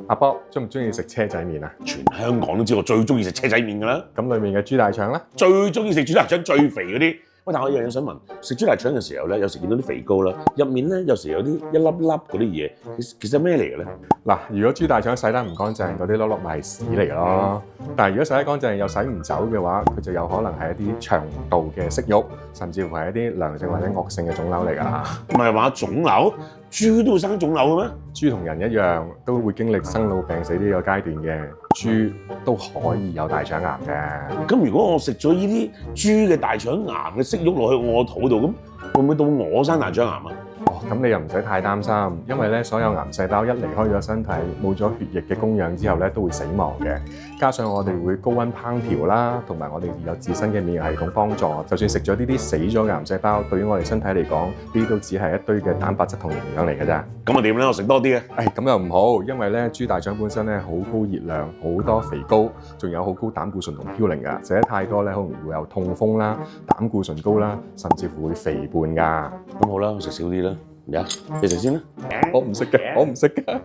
阿波中唔中意食車仔麵啊？全香港都知我最中意食車仔麵㗎啦，咁裡面嘅豬大腸咧？最中意食豬大腸最肥嗰啲。喂，但我有樣嘢想問，食豬大腸嘅時候咧，有時見到啲肥膏啦，入面咧有時有啲一粒粒嗰啲嘢，其實咩嚟嘅咧？嗱，如果豬大腸洗得唔乾淨，嗰啲粒粒咪係屎嚟嘅咯。但係如果洗得乾淨又洗唔走嘅話，佢就有可能係一啲腸道嘅息肉，甚至乎係一啲良性或者惡性嘅腫瘤嚟㗎。唔係話腫瘤，豬都會生腫瘤嘅咩？豬同人一樣都會經歷生老病死呢個階段嘅，豬都可以有大腸癌嘅。咁如果我食咗呢啲豬嘅大腸癌嘅息肉落去我個肚度，咁會唔會到我生大腸癌啊？哦，咁你又唔使太擔心，因為咧所有癌細胞一離開咗身體，冇咗血液嘅供養之後咧，都會死亡嘅。加上我哋會高溫烹調啦，同埋我哋有自身嘅免疫系統幫助，就算食咗呢啲死咗嘅癌細胞，對於我哋身體嚟講，呢啲都只係一堆嘅蛋白質同營養嚟嘅啫。咁啊點咧？我食多啲嘅。咁又唔好，因為咧豬大腸本身咧好高熱量，好多肥膏，仲有好高膽固醇同嘌呤㗎。食得太多咧，可能會有痛風啦、膽固醇高啦，甚至乎會肥胖㗎。咁好啦，我食少啲啦。你食先啦。我唔識嘅，我唔識嘅。